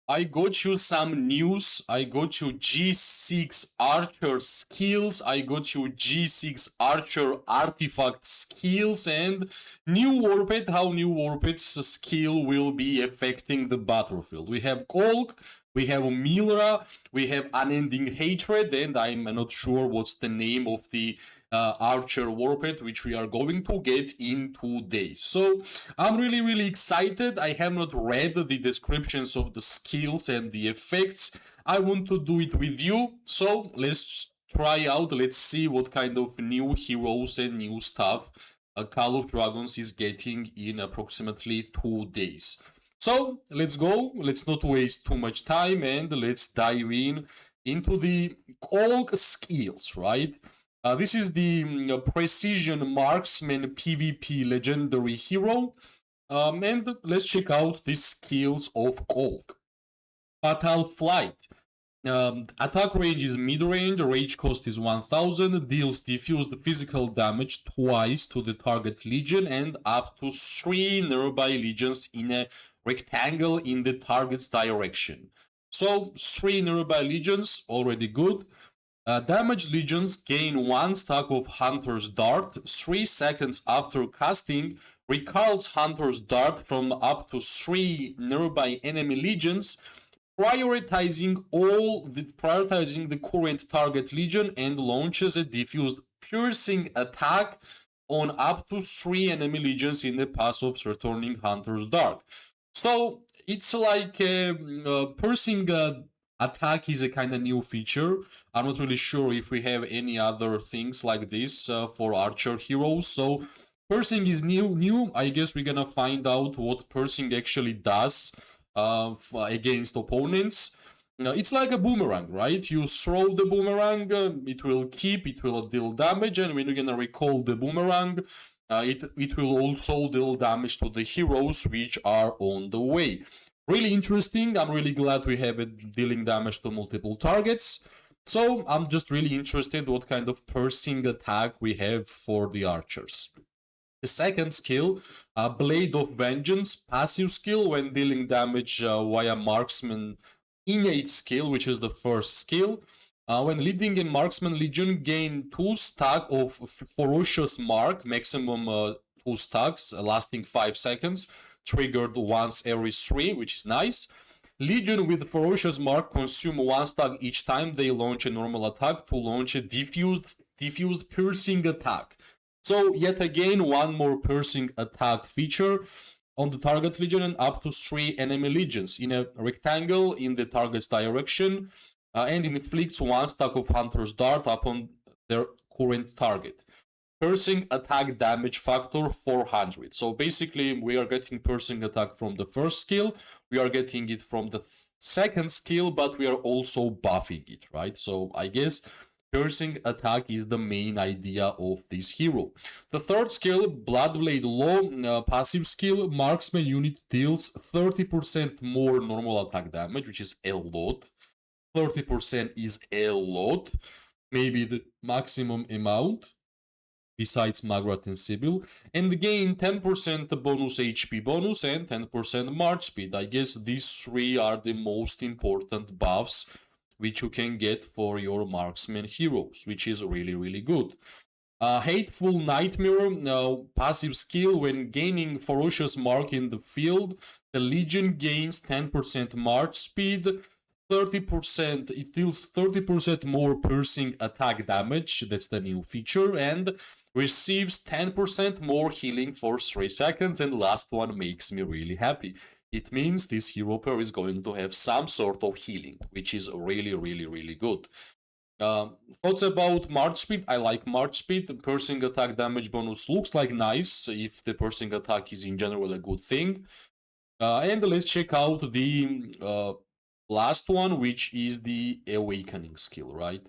I got you some news. I got you G6 Archer skills. I got you G6 Archer artifact skills and new Warped, how new Warped's skill will be affecting the battlefield. We have Kolk, we have Mylra, we have Unending Hatred, and I'm not sure what's the name of the Archer Warped, which we are going to get in 2 days. So I'm really excited. I have not read the descriptions of the skills and the effects. I want to do it with you. So let's try out. Let's see what kind of new heroes and new stuff Call of Dragons is getting in approximately 2 days. So let's go. Let's not waste too much time and let's dive into the Kolk skills, right? This is the Precision Marksman PvP legendary hero. And let's check out the skills of Kolk. Fatal Flight. Attack range is mid-range, rage cost is 1000, deals diffused physical damage twice to the target legion and up to 3 nearby legions in a rectangle in the target's direction. So 3 nearby legions, already good. Damaged legions gain 1 stack of Hunter's Dart 3 seconds after casting, recalls Hunter's Dart from up to 3 nearby enemy legions, prioritizing the current target legion, and launches a diffused piercing attack on up to 3 enemy legions in the path of returning Hunter's Dart. So it's like a piercing attack is a kind of new feature. I'm not really sure if we have any other things like this for archer heroes. So piercing is new. I guess we're gonna find out what piercing actually does against opponents. It's like a boomerang, right? You throw the boomerang, it will deal damage, and when you're gonna recall the boomerang, it will also deal damage to the heroes which are on the way. Really interesting. I'm really glad we have it dealing damage to multiple targets. So I'm just really interested what kind of piercing attack we have for the archers. The second skill, Blade of Vengeance, passive skill when dealing damage via Marksman innate skill, which is the first skill. When leading a Marksman Legion, gain 2 stack of Ferocious Mark, maximum 2 stacks, lasting 5 seconds. Triggered once every 3, which is nice. Legion with Ferocious Mark consume 1 stack each time they launch a normal attack to launch a diffused piercing attack. So yet again, 1 more piercing attack feature on the target legion and up to 3 enemy legions in a rectangle in the target's direction, and inflicts 1 stack of Hunter's Dart upon their current target. Piercing attack damage factor 400. So basically we are getting piercing attack from the first skill, we are getting it from the second skill, but we are also buffing it, right? So I guess piercing attack is the main idea of this hero. The third skill, Bloodblade Law, passive skill, marksman unit deals 30% more normal attack damage, which is a lot. 30% is a lot, maybe the maximum amount besides Magrat and Sibyl, and gain 10% bonus HP bonus and 10% march speed. I guess these 3 are the most important buffs which you can get for your marksman heroes, which is really good. Hateful Nightmare, passive skill, when gaining Ferocious Mark in the field, the Legion gains 10% march speed, 30%, it deals 30% more piercing attack damage, that's the new feature, and receives 10% more healing for 3 seconds, and last one makes me really happy. It means this hero pair is going to have some sort of healing, which is really good. Thoughts about March Speed? I like March Speed. Piercing attack damage bonus looks like nice, if the piercing attack is in general a good thing. And let's check out the last one, which is the Awakening skill, right?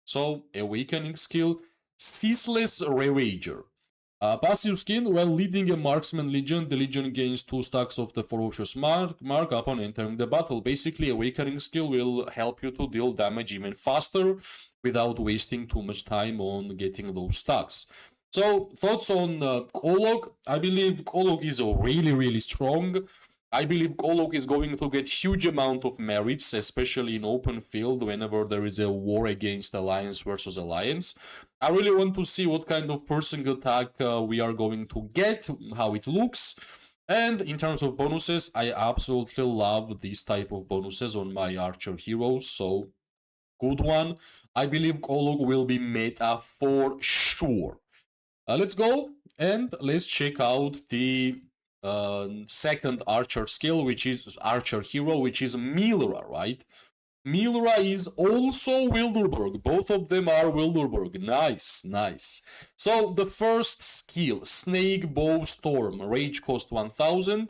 So, Awakening skill, Ceaseless Ravager. Passive skill, while leading a Marksman Legion, the Legion gains 2 stacks of the Ferocious Mark upon entering the battle. Basically, Awakening skill will help you to deal damage even faster without wasting too much time on getting those stacks. So, thoughts on Kolok? I believe Kolok is really strong. I believe Kolok is going to get huge amount of merits, especially in open field whenever there is a war against Alliance versus Alliance. I really want to see what kind of Persing attack we are going to get, how it looks. And in terms of bonuses, I absolutely love these type of bonuses on my archer heroes, so good one. I believe Kolok will be meta for sure. Let's go and let's check out the second archer skill, which is archer hero, which is Mylra, right? Mylra is also Wilderberg. Both of them are Wilderberg. Nice, nice. So the first skill, Snake Bow Storm, rage cost 1000,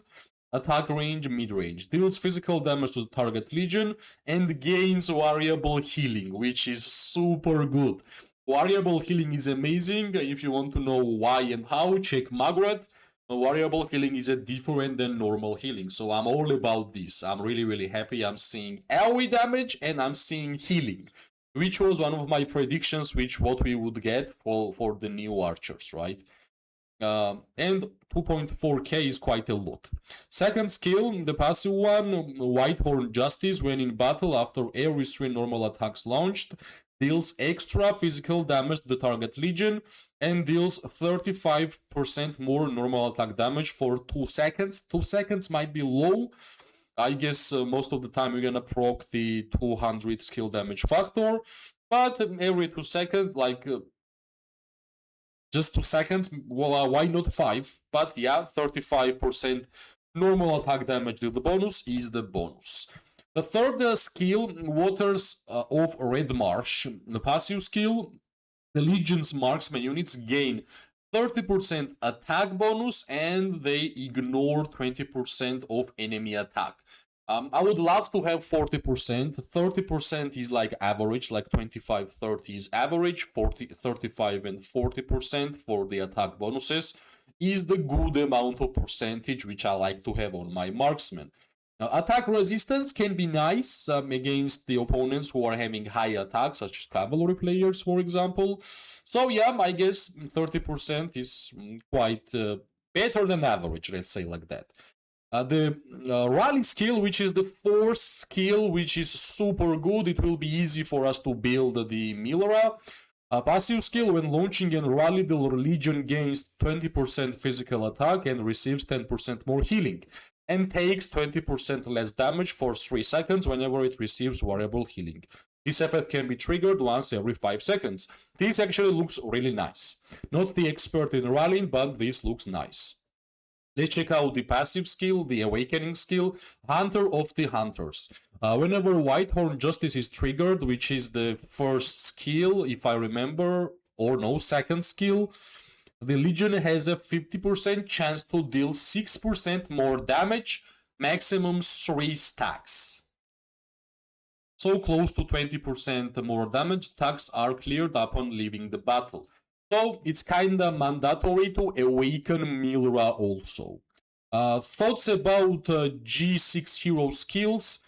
attack range mid-range, deals physical damage to the target legion, and gains variable healing, which is super good. Variable healing is amazing. If you want to know why and how, check Magrat. Variable healing is a different than normal healing, so I'm all about this. I'm really happy. I'm seeing AoE damage and I'm seeing healing, which was one of my predictions, which what we would get for the new archers, right? And 2.4k is quite a lot. Second skill, the passive one, Whitehorn Justice, when in battle after every 3 normal attacks launched, deals extra physical damage to the target legion and deals 35% more normal attack damage for 2 seconds. 2 seconds might be low. I guess most of the time you're gonna proc the 200 skill damage factor, but every 2 seconds, like just 2 seconds, well, why not 5? But yeah, 35% normal attack damage with the bonus is the bonus. The third skill, Waters of Red Marsh, the passive skill, the Legion's marksman units gain 30% attack bonus and they ignore 20% of enemy attack. I would love to have 40%. 30% is like average, like 25, 30 is average. 40, 35 and 40% for the attack bonuses is the good amount of percentage which I like to have on my marksman. Now, attack resistance can be nice against the opponents who are having high attacks, such as cavalry players, for example. So yeah, I guess 30% is quite better than average, let's say like that. The rally skill, which is the fourth skill, which is super good. It will be easy for us to build the Mylra. Passive skill, when launching and rally, the Legion gains 20% physical attack and receives 10% more healing, and takes 20% less damage for 3 seconds whenever it receives variable healing. This effect can be triggered once every 5 seconds. This actually looks really nice. Not the expert in rallying, but this looks nice. Let's check out the passive skill, the awakening skill, Hunter of the Hunters. Whenever Whitehorn Justice is triggered, which is the first skill, if I remember, or no, second skill, the Legion has a 50% chance to deal 6% more damage, maximum 3 stacks. So close to 20% more damage, stacks are cleared upon leaving the battle. So it's kinda mandatory to awaken Mylra also. Thoughts about G6 hero skills?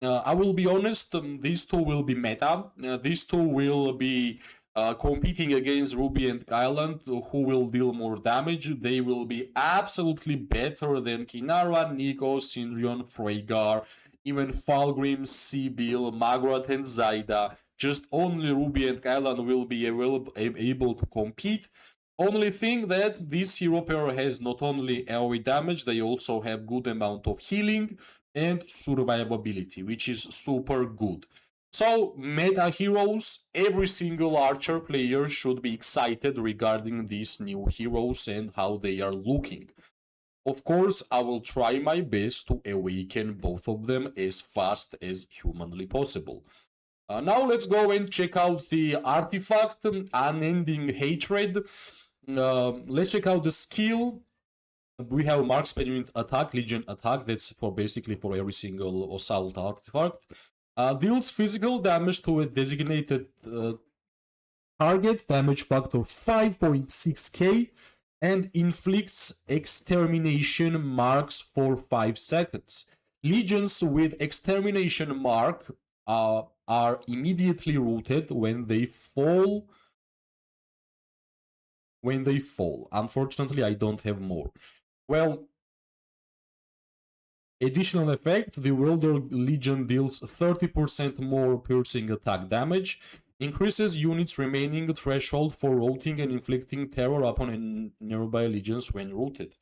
I will be honest, these two will be meta. These two will be competing against Ruby and Island, who will deal more damage. They will be absolutely better than Kinara, Nico, Syndrion, Freygar, even Falgrim, Sibyl, Magrat, and Zaida. Just only Ruby and Kylan will be able to compete. Only thing that this hero pair has not only AoE damage, they also have good amount of healing and survivability, which is super good. So, meta heroes, every single archer player should be excited regarding these new heroes and how they are looking. Of course, I will try my best to awaken both of them as fast as humanly possible. Now let's go and check out the artifact, Unending Hatred. Let's check out the skill. We have Marksman Unit Attack, Legion Attack. That's for basically for every single assault artifact. Deals physical damage to a designated target, damage factor 5.6k, and inflicts extermination marks for 5 seconds. Legions with extermination mark are immediately rooted when they fall. Unfortunately, I don't have more. Well, Additional effect, the Welder Legion deals 30% more piercing attack damage, increases units remaining threshold for routing and inflicting terror upon nearby legions when routed.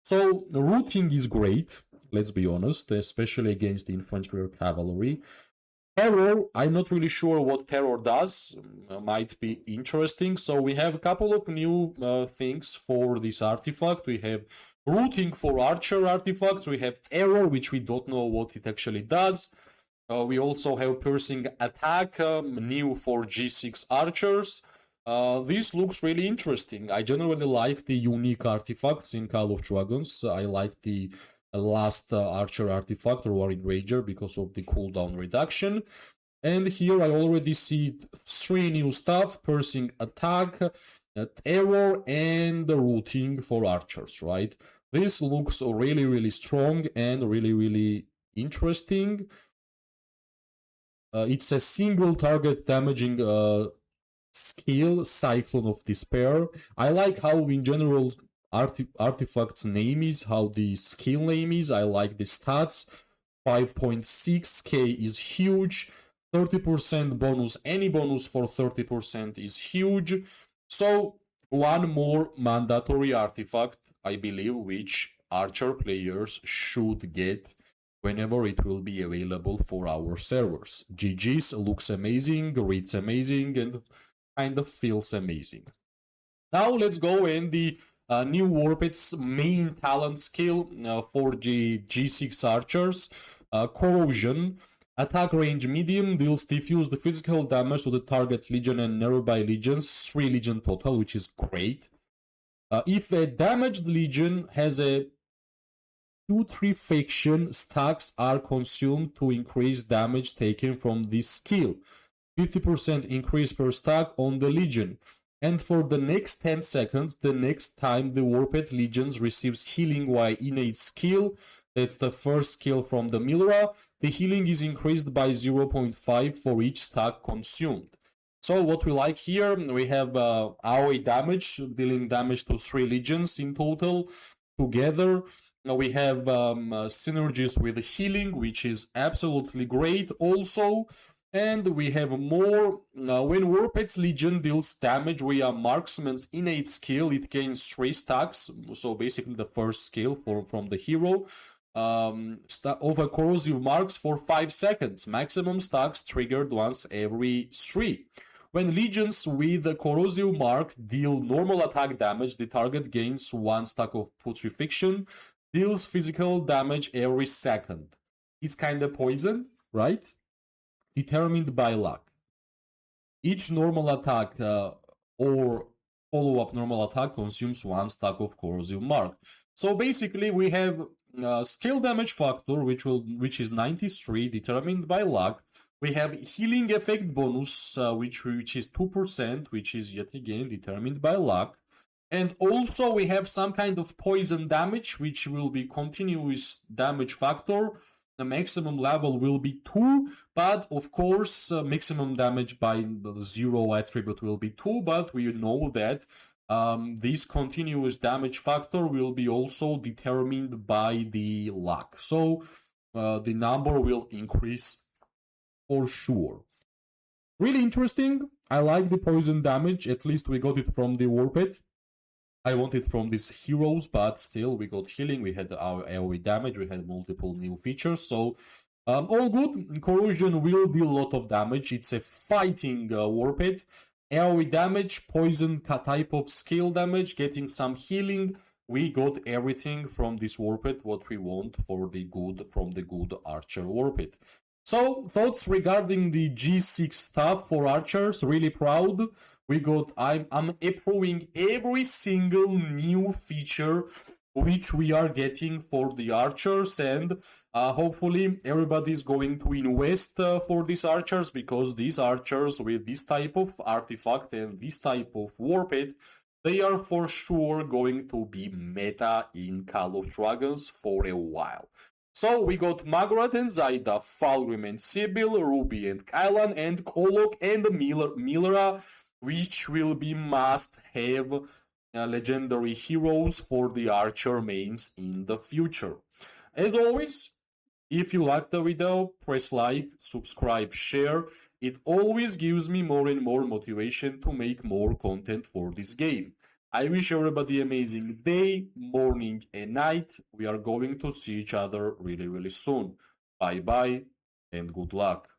So routing is great, let's be honest, especially against the infantry or cavalry. Terror, I'm not really sure what terror does. Might be interesting. So we have a couple of new things for this artifact. We have routing for archer artifacts. We have terror, which we don't know what it actually does. We also have piercing attack, new for G6 archers. This looks really interesting. I generally like the unique artifacts in Call of Dragons. I like the last archer artifact or Warring Rager because of the cooldown reduction. And here I already see 3 new stuff: piercing attack, terror, and the routing for archers, right? This looks really, really strong and really, really interesting. It's a single target damaging skill, Cyclone of Despair. I like how in general artifact's name is, how the skill name is. I like the stats. 5.6k is huge. 30% bonus, any bonus for 30% is huge. So one more mandatory artifact, I believe, which archer players should get whenever it will be available for our servers. GG's looks amazing, reads amazing, and kind of feels amazing. Now let's go in the new Warped's main talent skill for the G6 archers. Corrosion. Attack range medium, deals diffused physical damage to the target legion and nearby legions, 3 legion total, which is great. If a damaged legion has a putrefaction, stacks are consumed to increase damage taken from this skill. 50% increase per stack on the legion. And for the next 10 seconds, the next time the Warped Legions receives healing while innate skill, that's the first skill from the Mylra, the healing is increased by 0.5 for each stack consumed. So what we like here, we have AoE damage, dealing damage to 3 legions in total. Together, we have synergies with healing, which is absolutely great also. And we have more, when Warped's Legion deals damage via Marksman's innate skill, it gains 3 stacks, so basically the first skill from the hero, over corrosive marks for 5 seconds, maximum stacks triggered once every 3. When legions with a corrosive mark deal normal attack damage, the target gains 1 stack of putrefaction, deals physical damage every second. It's kind of poison, right? Determined by luck. Each normal attack or follow-up normal attack consumes 1 stack of corrosive mark. So basically we have skill damage factor, which is 93, determined by luck. We have healing effect bonus, which is 2%, which is yet again determined by luck. And also we have some kind of poison damage, which will be continuous damage factor. The maximum level will be 2, but of course maximum damage by the 0 attribute will be 2, but we know that this continuous damage factor will be also determined by the luck. So the number will increase for sure. Really interesting. I like the poison damage. At least we got it from the Warped. I want it from these heroes, but still we got healing. We had our AoE damage. We had multiple new features. So all good. Corrosion will deal a lot of damage. It's a fighting Warped. AoE damage, poison type of skill damage, getting some healing. We got everything from this Warped, what we want for the good from the good Archer Warped. So, thoughts regarding the G6 stuff for archers, really proud. We got, I'm approving every single new feature which we are getting for the archers, and hopefully everybody's going to invest for these archers, because these archers with this type of artifact and this type of warped, they are for sure going to be meta in Call of Dragons for a while. So we got Magrat and Zaida, Falgrim and Sibyl, Ruby and Kylan, and Kolok and Mylra, which will be must-have legendary heroes for the archer mains in the future. As always, If you liked the video, press like, subscribe, share. It always gives me more and more motivation to make more content for this game. I wish everybody amazing day, morning, and night. We are going to see each other really, really soon. Bye bye and good luck.